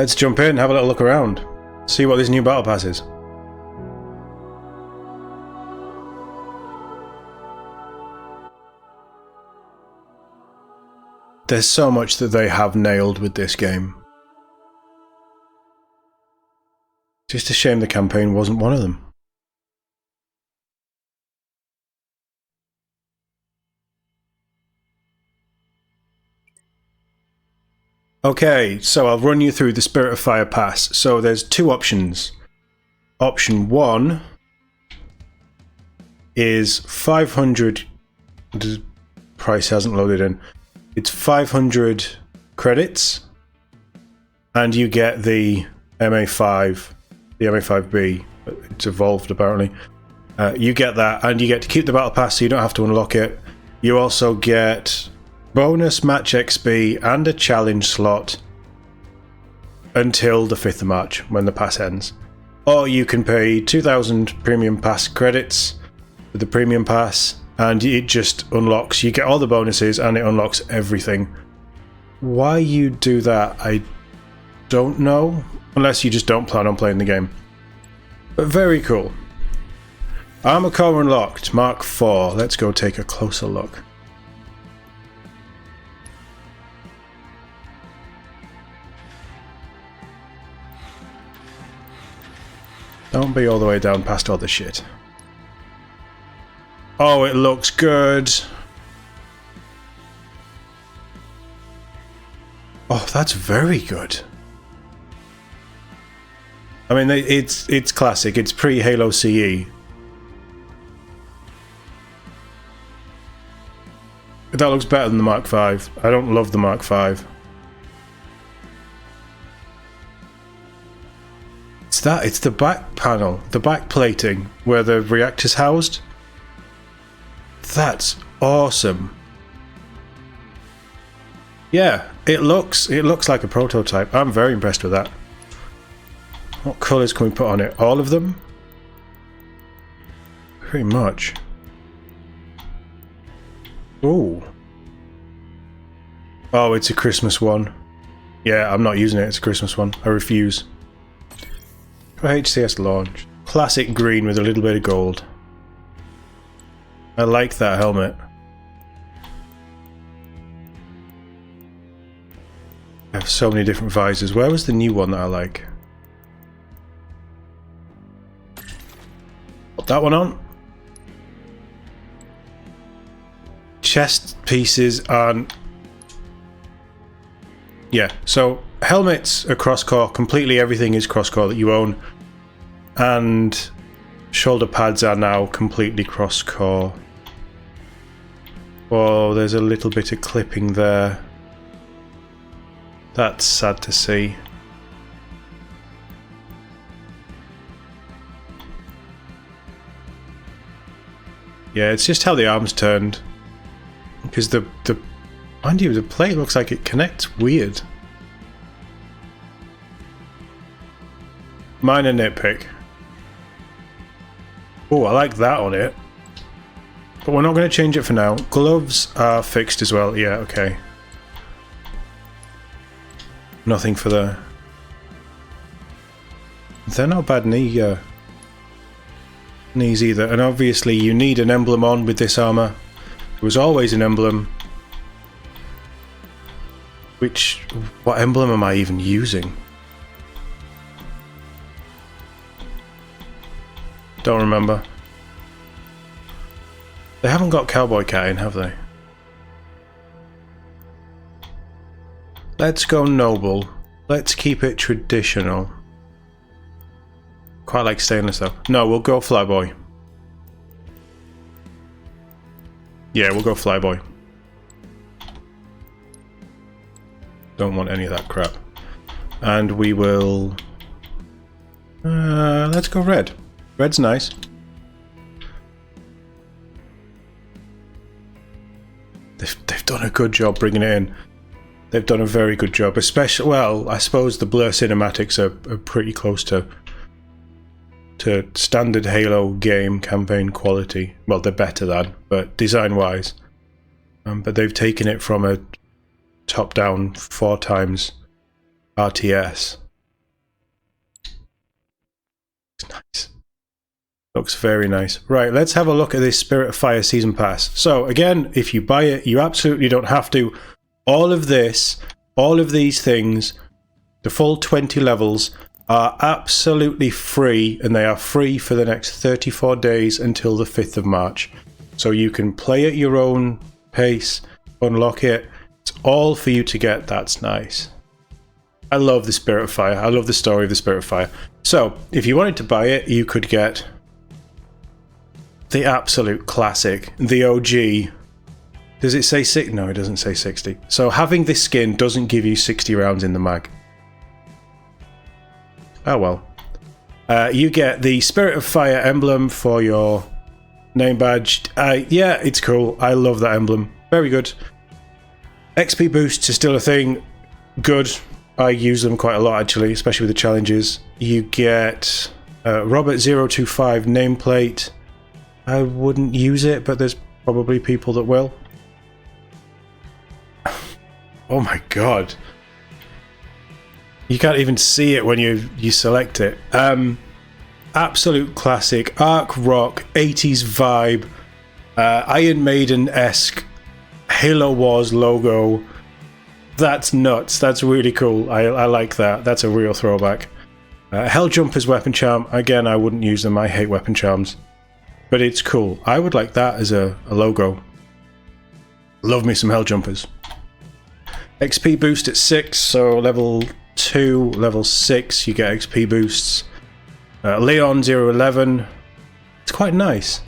Let's jump in, have a little look around, see what this new battle pass is. There's so much that they have nailed with this game. Just a shame the campaign wasn't one of them. Okay, so I'll run you through the Spirit of Fire pass. So there's two options. Option 1 is 500... The price hasn't loaded in. It's 500 credits, and you get the MA5, the MA5B. It's evolved apparently. You get that, and you get to keep the battle pass, so you don't have to unlock it. You also get bonus match XP and a challenge slot until the 5th of March, when the pass ends. Or you can pay 2,000 premium pass credits with the premium pass, and it just unlocks. You get all the bonuses, and it unlocks everything. Why you do that, I don't know, unless you just don't plan on playing the game. But very cool. Armour core unlocked, Mark 4. Let's go take a closer look. Don't be all the way down past all the shit. Oh, it looks good. Oh, that's very good. I mean, it's classic. It's pre-Halo CE. That looks better than the Mark V. I don't love the Mark V. It's the back panel, the back plating where the reactor's housed. That's awesome. Yeah, it looks like a prototype. I'm very impressed with that. What colours can we put on it? All of them? Pretty much. Ooh. Oh, it's a Christmas one. Yeah, I'm not using it. It's a Christmas one. I refuse. HCS launch. Classic green with a little bit of gold. I like that helmet. I have so many different visors. Where was the new one that I like? Put that one on. Chest pieces and... Yeah, so helmets are cross-core. Completely everything is cross-core that you own. And shoulder pads are now completely cross-core. Oh, there's a little bit of clipping there. That's sad to see. Yeah, it's just how the arms turned. Because mind you, the plate looks like it connects weird. Minor nitpick. Oh, I like that on it. But we're not going to change it for now. Gloves are fixed as well. Yeah, okay. Nothing for the... They're not bad knees either. And obviously you need an emblem on with this armour. There was always an emblem. What emblem am I even using? Don't remember. They haven't got Cowboy Cat in, have they? Let's go noble. Let's keep it traditional. Quite like stainless though. No, we'll go Flyboy. Yeah, we'll go Flyboy. Don't want any of that crap. And we will... let's go red. Red's nice. They've done a good job bringing it in. They've done a very good job. Especially, well, I suppose the blur cinematics are pretty close to standard Halo game campaign quality. Well, they're better than, but design-wise. But they've taken it from a top-down 4x RTS Looks very nice. Right, let's have a look at this Spirit of Fire Season Pass. So again, if you buy it, you absolutely don't have to. All of this, all of these things, the full 20 levels are absolutely free, and they are free for the next 34 days until the 5th of March. So you can play at your own pace, unlock it. It's all for you to get. That's nice. I love the Spirit of Fire. I love the story of the Spirit of Fire. So if you wanted to buy it, you could get the absolute classic, the OG. Does it say 60? No, it doesn't say 60. So having this skin doesn't give you 60 rounds in the mag. Oh well. You get the Spirit of Fire emblem for your name badge. Yeah, it's cool. I love that emblem. Very good. XP boosts are still a thing. Good. I use them quite a lot actually, especially with the challenges. You get Robert025 nameplate. I wouldn't use it, but there's probably people that will. Oh my god. You can't even see it when you select it. Absolute classic, arc rock, 80s vibe, Iron Maiden-esque Halo Wars logo. That's nuts. That's really cool. I like that. That's a real throwback. Hell Jumper's weapon charm. Again, I wouldn't use them. I hate weapon charms. But it's cool. I would like that as a logo. Love me some Hell Jumpers. XP boost at 6, so level 2, level 6, you get XP boosts. Leon 011, it's quite nice.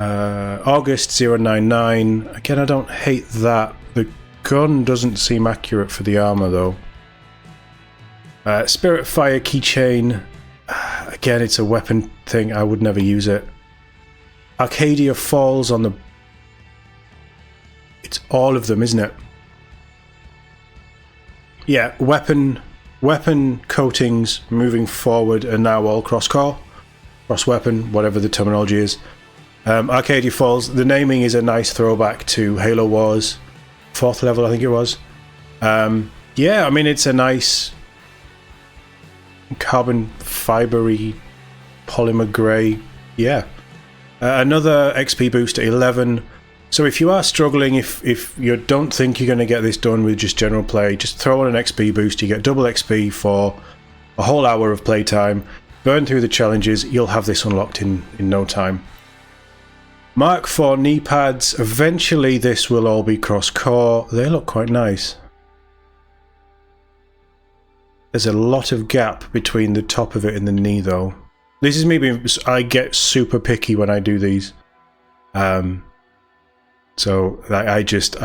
August 099, again I don't hate that. The gun doesn't seem accurate for the armor though. Spirit Fire keychain, again it's a weapon thing, I would never use it. Arcadia Falls on the... It's all of them, isn't it? Yeah, weapon coatings moving forward are now all cross-core, cross-weapon, whatever the terminology is. Arcadia Falls, the naming is a nice throwback to Halo Wars, 4th level I think it was. Yeah, I mean it's a nice carbon fibery polymer grey, yeah. Another XP boost at 11. So if you are struggling, if you don't think you're going to get this done with just general play, just throw on an XP boost. You get double XP for a whole hour of playtime. Burn through the challenges. You'll have this unlocked in no time. Mark IV knee pads. Eventually this will all be cross-core. They look quite nice. There's a lot of gap between the top of it and the knee though. This is me being... I get super picky when I do these. So I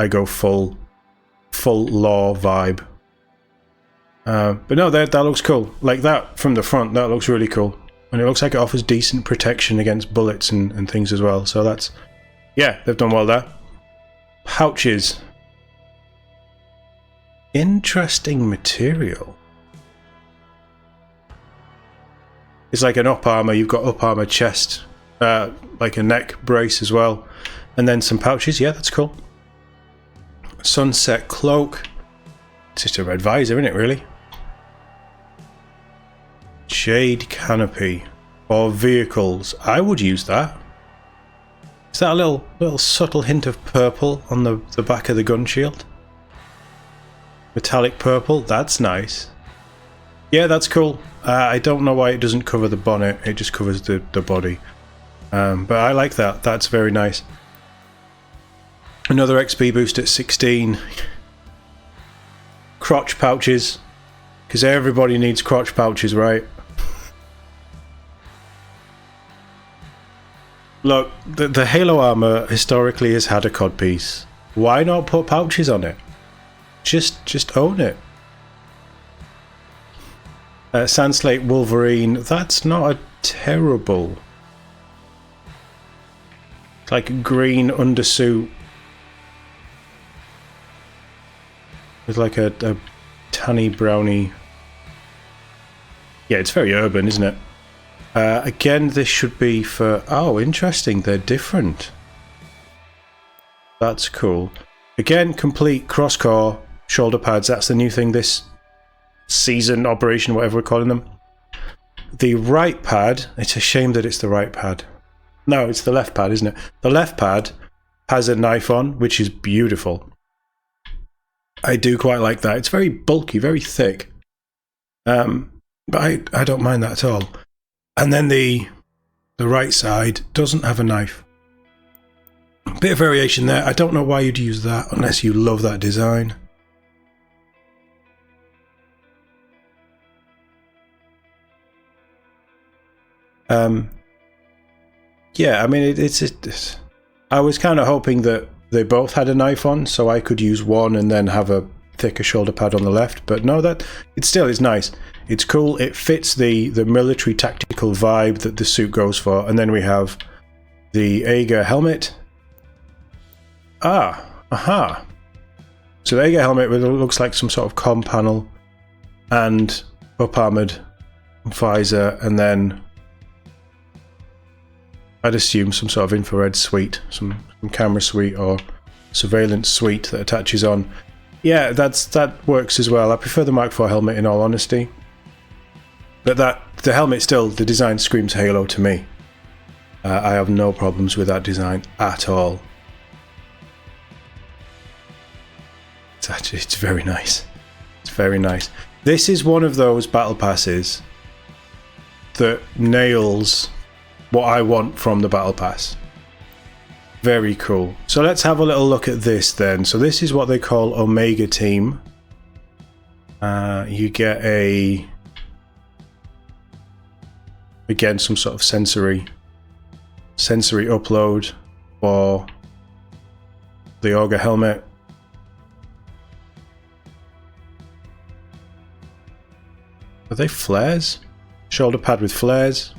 go full law vibe. But no, that looks cool. Like that from the front, that looks really cool. And it looks like it offers decent protection against bullets and things as well. So that's... Yeah, they've done well there. Pouches. Interesting material. It's like an up armor. You've got up armor chest, like a neck brace as well. And then some pouches. Yeah, that's cool. Sunset cloak. It's just a red visor, isn't it, really? Shade canopy. Or vehicles. I would use that. Is that a little subtle hint of purple on the back of the gun shield? Metallic purple. That's nice. Yeah, that's cool. I don't know why it doesn't cover the bonnet. It just covers the body. But I like that. That's very nice. Another XP boost at 16. Crotch pouches. Because everybody needs crotch pouches, right? Look, the Halo armor historically has had a codpiece. Why not put pouches on it? Just own it. Sandslate Wolverine. That's not a terrible... It's like a green undersuit. With like a tanny browny... Yeah, it's very urban, isn't it? Again, this should be for... Oh, interesting. They're different. That's cool. Again, complete cross-core shoulder pads. That's the new thing this season, operation, whatever we're calling them. the right pad, it's a shame that it's the right pad. No, it's the left pad, isn't it? The left pad has a knife on, which is beautiful. I do quite like that. It's very bulky, very thick. But I don't mind that at all. And then the right side doesn't have a knife. Bit of variation there. I don't know why you'd use that unless you love that design. Yeah, I mean, it's I was kind of hoping that they both had a knife on, so I could use one and then have a thicker shoulder pad on the left. But no, that it still is nice. It's cool. It fits the military tactical vibe that the suit goes for. And then we have the Ager helmet. Aha. So the Ager helmet looks like some sort of comm panel and up armored visor, and then I'd assume some sort of infrared suite, some camera suite or surveillance suite that attaches on. Yeah, that works as well. I prefer the Mark IV helmet in all honesty. But the helmet still, the design screams Halo to me. I have no problems with that design at all. It's very nice. It's very nice. This is one of those battle passes that nails what I want from the battle pass. Very cool. So let's have a little look at this then. So this is what they call Omega Team. You get again some sort of sensory upload for the Auger helmet. Are they flares? Shoulder pad with flares.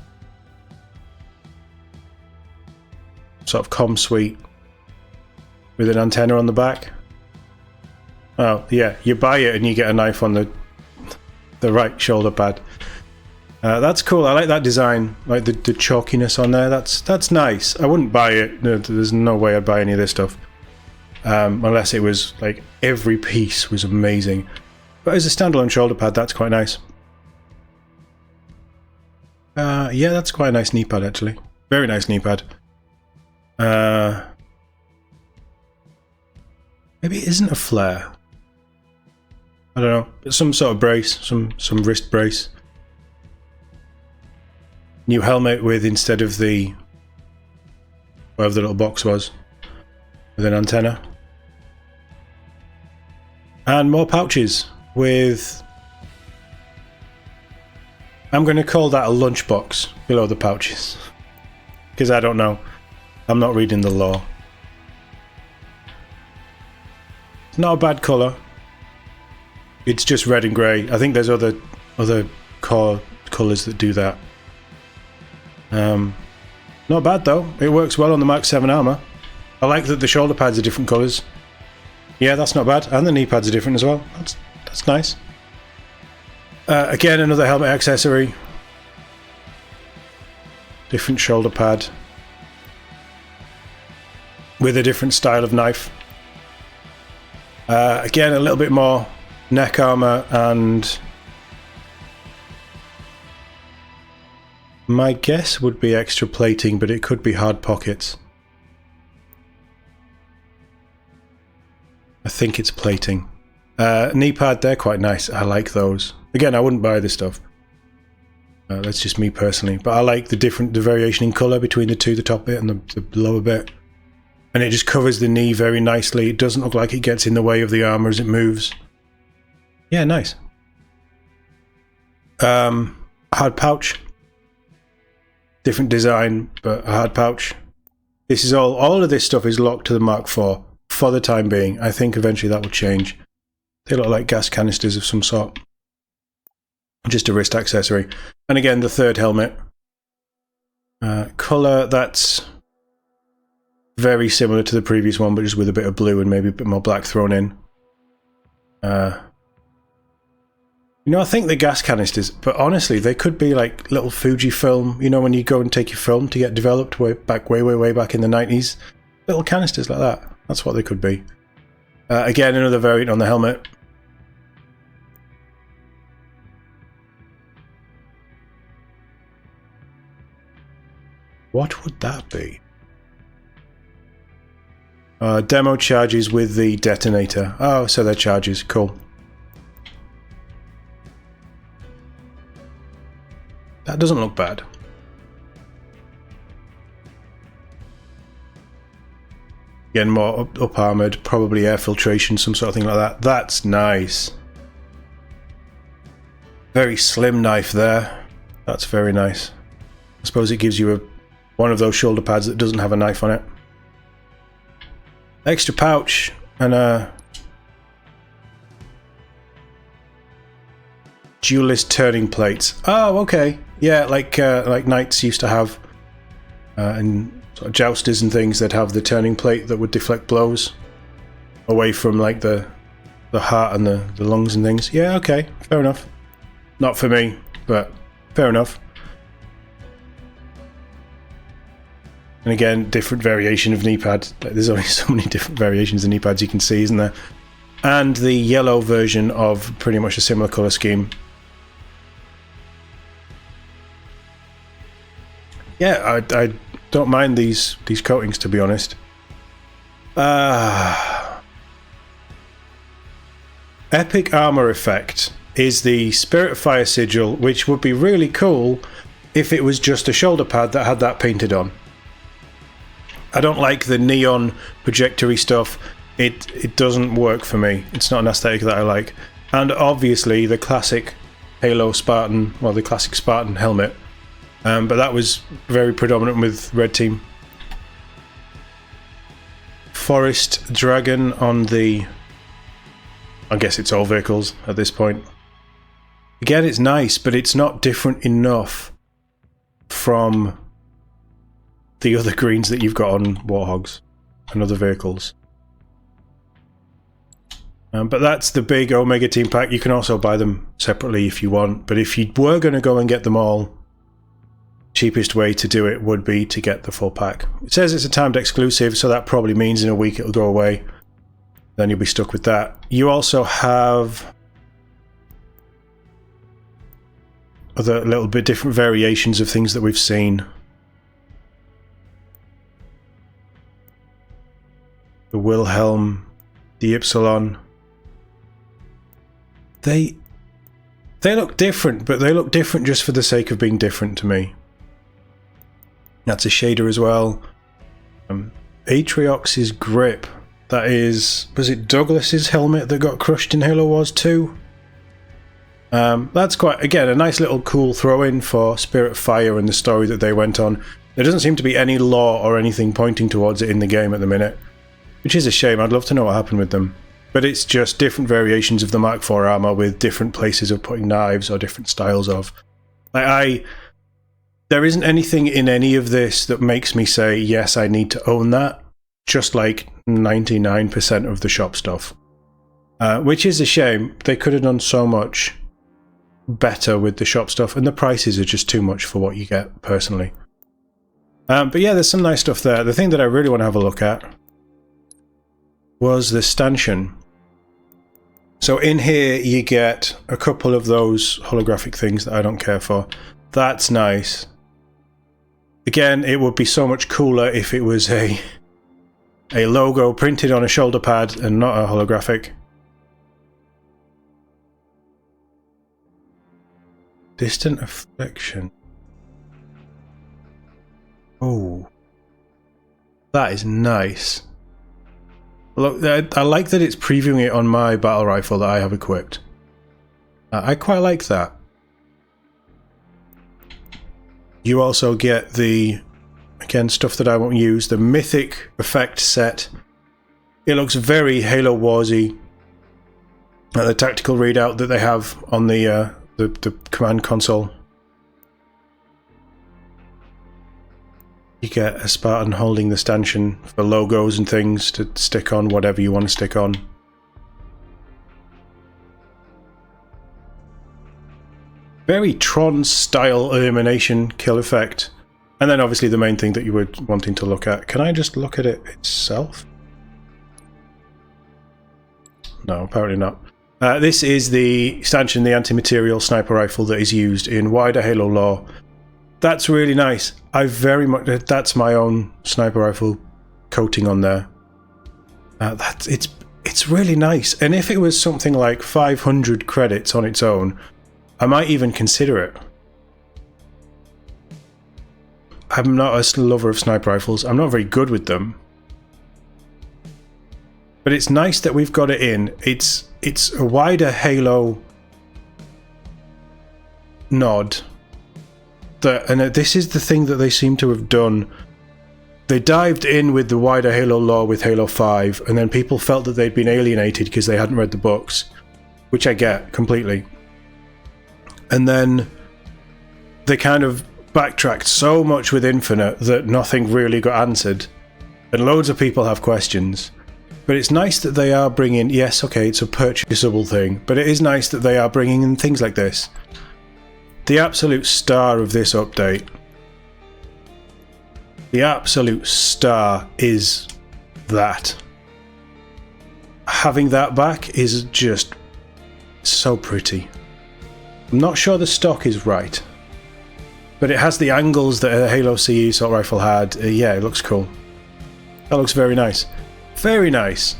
Sort of comm suite with an antenna on the back. Oh yeah, you buy it and you get a knife on the right shoulder pad. That's cool. I like that design, like the chalkiness on there. That's nice. I wouldn't buy it. No, there's no way I'd buy any of this stuff unless it was like every piece was amazing. But as a standalone shoulder pad, that's quite nice. Yeah, that's quite a nice knee pad actually. Very nice knee pad. Maybe it isn't a flare. I don't know. It's some sort of brace, some wrist brace. New helmet with, instead of the whatever the little box was, with an antenna. And more pouches with, I'm going to call that a lunchbox below the pouches. Because I don't know. I'm not reading the law. It's not a bad colour. It's just red and grey. I think there's other core colours that do that. Not bad though. It works well on the Mark 7 armour. I like that the shoulder pads are different colours. Yeah, that's not bad. And the knee pads are different as well. That's nice. Again, another helmet accessory. Different shoulder pad. With a different style of knife. Again, a little bit more neck armour, and my guess would be extra plating, but it could be hard pockets. I think it's plating. Knee pad, they're quite nice. I like those. Again, I wouldn't buy this stuff. That's just me personally. But I like the variation in colour between the two, the top bit and the lower bit. And it just covers the knee very nicely. It doesn't look like it gets in the way of the armour as it moves. Yeah, nice. Hard pouch. Different design, but a hard pouch. This is all of this stuff is locked to the Mark IV for the time being. I think eventually that will change. They look like gas canisters of some sort. Just a wrist accessory. And again, the third helmet. Colour, that's very similar to the previous one, but just with a bit of blue and maybe a bit more black thrown in. You know, I think the gas canisters, but honestly, they could be like little Fujifilm, you know, when you go and take your film to get developed way back in the 90s. Little canisters like that. That's what they could be. Again, another variant on the helmet. What would that be? Demo charges with the detonator. Oh, so they're charges. Cool. That doesn't look bad. Again, more up armoured, probably air filtration, some sort of thing like that. That's nice. Very slim knife there. That's very nice. I suppose it gives you one of those shoulder pads that doesn't have a knife on it. Extra pouch and a dualist turning plates. Oh, okay. Yeah, like knights used to have, and sort of jousters and things. They'd have the turning plate that would deflect blows away from like the heart and the lungs and things. Yeah, okay, fair enough. Not for me, but fair enough. And again, different variation of knee pad. There's only so many different variations of knee pads you can see, isn't there? And the yellow version of pretty much a similar colour scheme. Yeah, I don't mind these coatings, to be honest. Epic Armour Effect is the Spirit of Fire sigil, which would be really cool if it was just a shoulder pad that had that painted on. I don't like the neon projectory stuff. It doesn't work for me. It's not an aesthetic that I like. And obviously the classic Halo Spartan, well, the classic Spartan helmet. But that was very predominant with Red Team. Forest Dragon on the... I guess it's all vehicles at this point. Again, it's nice, but it's not different enough from the other greens that you've got on Warhogs and other vehicles. But that's the big Omega Team pack. You can also buy them separately if you want, but if you were going to go and get them all, cheapest way to do it would be to get the full pack. It says it's a timed exclusive, so that probably means in a week it'll go away. Then you'll be stuck with that. You also have other little bit different variations of things that we've seen. The Wilhelm, the Ypsilon. They look different, but they look different just for the sake of being different to me. That's a shader as well. Atriox's grip. That is... was it Douglas's helmet that got crushed in Halo Wars 2? That's quite, again, a nice little cool throw-in for Spirit Fire and the story that they went on. There doesn't seem to be any lore or anything pointing towards it in the game at the minute, which is a shame. I'd love to know what happened with them. But it's just different variations of the Mark IV armor with different places of putting knives or different styles of. There isn't anything in any of this that makes me say, yes, I need to own that. Just like 99% of the shop stuff. Which is a shame. They could have done so much better with the shop stuff, and the prices are just too much for what you get, personally. But yeah, there's some nice stuff there. The thing that I really want to have a look at was the stanchion. So in here you get a couple of those holographic things that I don't care for. That's nice. Again, it would be so much cooler if it was a logo printed on a shoulder pad and not a holographic. Distant Affliction. Oh, that is nice. Look, I like that it's previewing it on my battle rifle that I have equipped. I quite like that. You also get the, again, stuff that I won't use, the Mythic Effect set. It looks very Halo Warsy. The tactical readout that they have on the command console. You get a Spartan holding the stanchion for logos and things to stick on whatever you want to stick on. Very Tron style illumination kill effect. And then obviously the main thing that you were wanting to look at. Can I just look at it itself? No, apparently not. This is the stanchion, the anti-material sniper rifle that is used in wider Halo lore. That's really nice. I very much... That's my own sniper rifle coating on there. It's really nice. And if it was something like 500 credits on its own, I might even consider it. I'm not a lover of sniper rifles. I'm not very good with them. But it's nice that we've got it in. It's a wider Halo nod. And this is the thing that they seem to have done. They dived in with the wider Halo lore with Halo 5, and then people felt that they'd been alienated because they hadn't read the books, which I get completely. And then they kind of backtracked so much with Infinite that nothing really got answered, and loads of people have questions. But it's nice that they are bringing... Yes, okay, it's a purchasable thing, but it is nice that they are bringing in things like this. The absolute star of this update... The absolute star is that. Having that back is just so pretty. I'm not sure the stock is right, but it has the angles that a Halo CE assault rifle had. Yeah, it looks cool. That looks very nice. Very nice.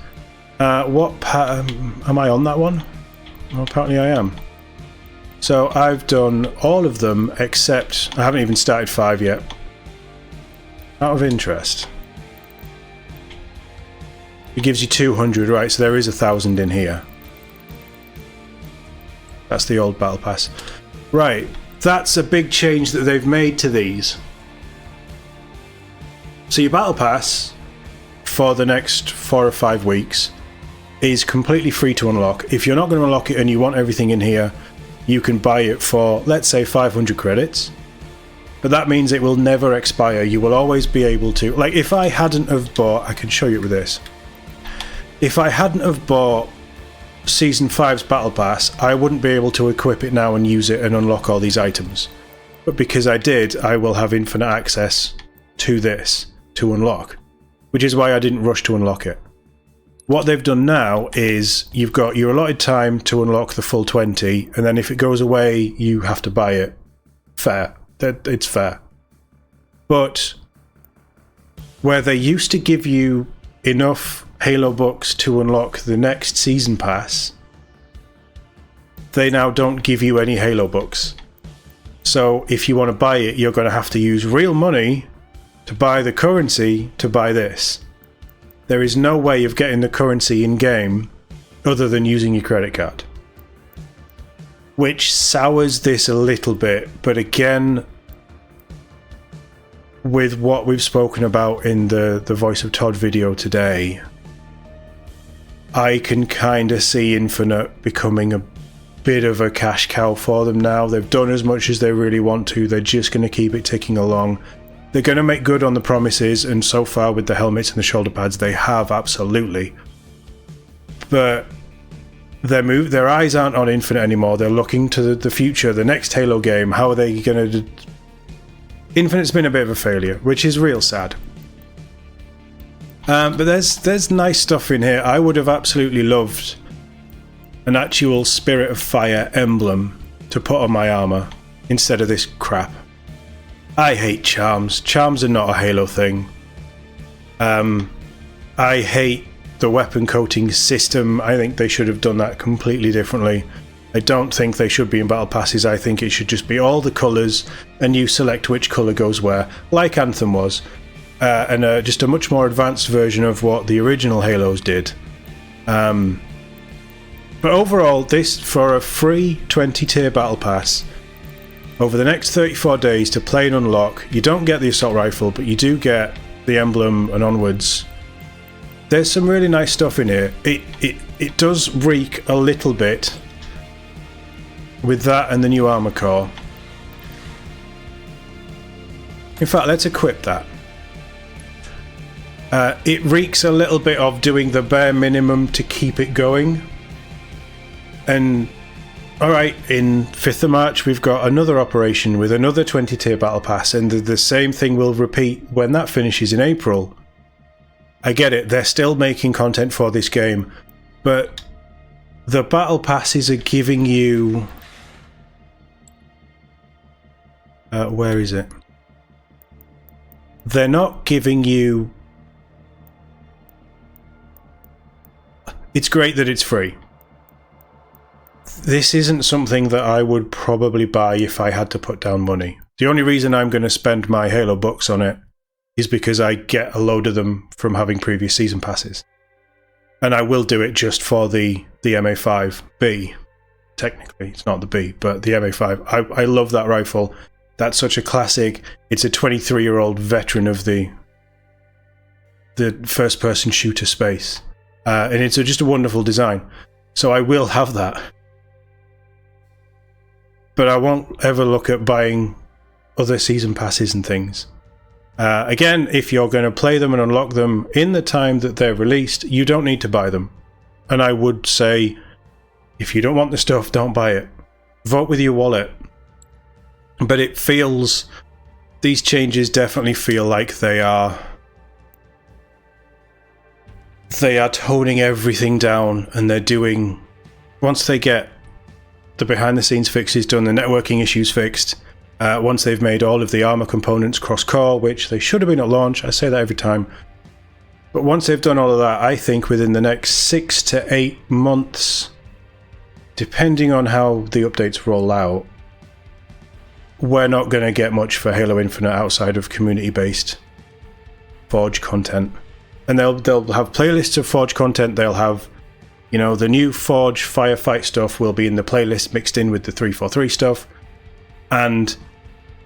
Am I on that one? Well, apparently I am. So I've done all of them except... I haven't even started 5 yet. Out of interest. It gives you 200, right, so there is 1,000 in here. That's the old battle pass. Right, that's a big change that they've made to these. So your battle pass for the next 4 or 5 weeks is completely free to unlock. If you're not going to unlock it and you want everything in here, you can buy it for, let's say, 500 credits. But that means it will never expire. You will always be able to... Like, if I hadn't have bought... I can show you with this. If I hadn't have bought Season 5's Battle Pass, I wouldn't be able to equip it now and use it and unlock all these items. But because I did, I will have infinite access to this to unlock. Which is why I didn't rush to unlock it. What they've done now is you've got your allotted time to unlock the full 20, and then if it goes away, you have to buy it. Fair. It's fair. But where they used to give you enough Halo books to unlock the next season pass, they now don't give you any Halo books. So if you want to buy it, you're going to have to use real money to buy the currency to buy this. There is no way of getting the currency in-game other than using your credit card. Which sours this a little bit, but again, with what we've spoken about in the Voice of TOD video today, I can kind of see Infinite becoming a bit of a cash cow for them now. They've done as much as they really want to. They're just going to keep it ticking along. They're going to make good on the promises, and so far with the helmets and the shoulder pads, they have, absolutely. But their eyes aren't on Infinite anymore. They're looking to the future, the next Halo game. How are they going to... Infinite's been a bit of a failure, which is real sad. But there's nice stuff in here. I would have absolutely loved an actual Spirit of Fire emblem to put on my armour instead of this crap. I hate charms. Charms are not a Halo thing. I hate the weapon coating system. I think they should have done that completely differently. I don't think they should be in battle passes. I think it should just be all the colours and you select which colour goes where, like Anthem was, and just a much more advanced version of what the original Halos did. But overall, this, for a free 20 tier battle pass, over the next 34 days to play and unlock, you don't get the assault rifle, but you do get the emblem and onwards. There's some really nice stuff in here. It does reek a little bit with that and the new armor core. In fact, let's equip that. It reeks a little bit of doing the bare minimum to keep it going. And alright, in 5th of March we've got another operation with another 20 tier battle pass, and the same thing will repeat when that finishes in April. I get it, they're still making content for this game, but the battle passes are giving you Where is it? They're not giving you... It's great that it's free. This isn't something that I would probably buy if I had to put down money. The only reason I'm going to spend my Halo bucks on it is because I get a load of them from having previous season passes. And I will do it just for the MA5B. Technically, it's not the B, but the MA5. I love that rifle. That's such a classic. It's a 23-year-old veteran of the first-person shooter space. And it's just a wonderful design. So I will have that. But I won't ever look at buying other season passes and things. Again, if you're going to play them and unlock them in the time that they're released, you don't need to buy them. And I would say, if you don't want the stuff, don't buy it. Vote with your wallet. But it feels... These changes definitely feel like they are toning everything down, and they're doing... Once they get the behind-the-scenes fixes done, the networking issues fixed, once they've made all of the armor components cross-core, which they should have been at launch, I say that every time. But once they've done all of that, I think within the next 6 to 8 months, depending on how the updates roll out, we're not going to get much for Halo Infinite outside of community-based Forge content. And they'll have playlists of Forge content. They'll have, you know, the new Forge Firefight stuff will be in the playlist mixed in with the 343 stuff. And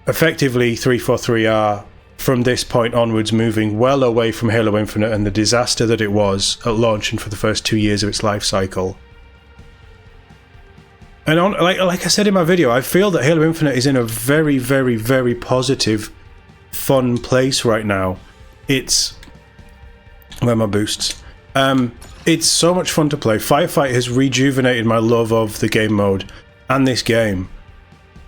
effectively, 343 are, from this point onwards, moving well away from Halo Infinite and the disaster that it was at launch and for the first 2 years of its life cycle. And like I said in my video, I feel that Halo Infinite is in a very, very, very positive, fun place right now. It's... Where are my boosts? It's so much fun to play. Firefight has rejuvenated my love of the game mode and this game.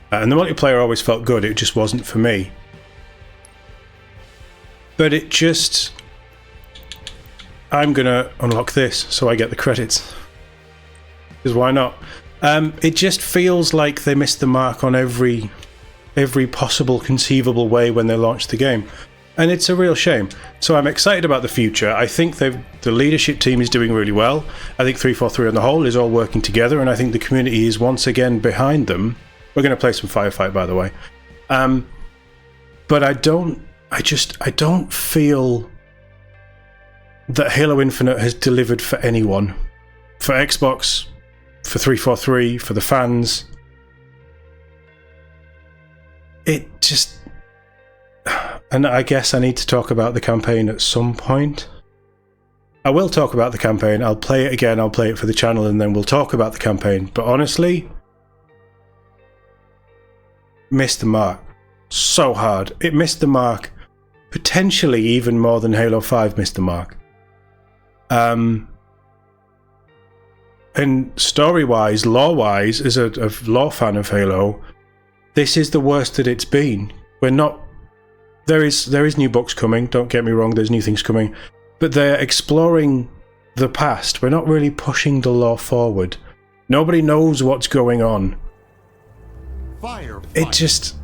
And the multiplayer always felt good, it just wasn't for me. But it just... I'm gonna unlock this so I get the credits. Because why not? It just feels like they missed the mark on every possible conceivable way when they launched the game. And it's a real shame. So I'm excited about the future. I think the leadership team is doing really well. I think 343 on the whole is all working together, and I think the community is once again behind them. We're going to play some Firefight, by the way. But I don't feel that Halo Infinite has delivered for anyone. For Xbox, for 343, for the fans. It just... And I guess I need to talk about the campaign at some point. I will talk about the campaign. I'll play it again. I'll play it for the channel, and then we'll talk about the campaign. But honestly, missed the mark so hard. It missed the mark potentially even more than Halo 5 missed the mark. And story-wise, lore-wise, as a lore fan of Halo, this is the worst that it's been. We're not... There is new books coming, don't get me wrong, there's new things coming, but they're exploring the past. We're not really pushing the lore forward. Nobody knows what's going on. It just...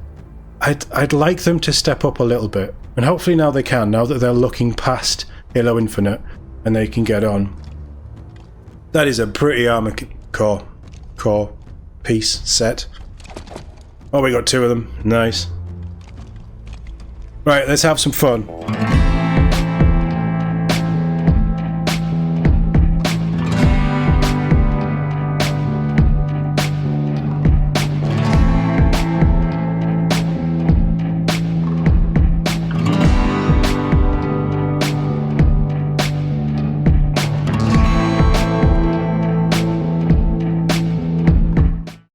I'd like them to step up a little bit, and hopefully now they can, now that they're looking past Halo Infinite, and they can get on. That is a pretty armor core piece set. Oh, we got 2 of them. Nice. Right, let's have some fun.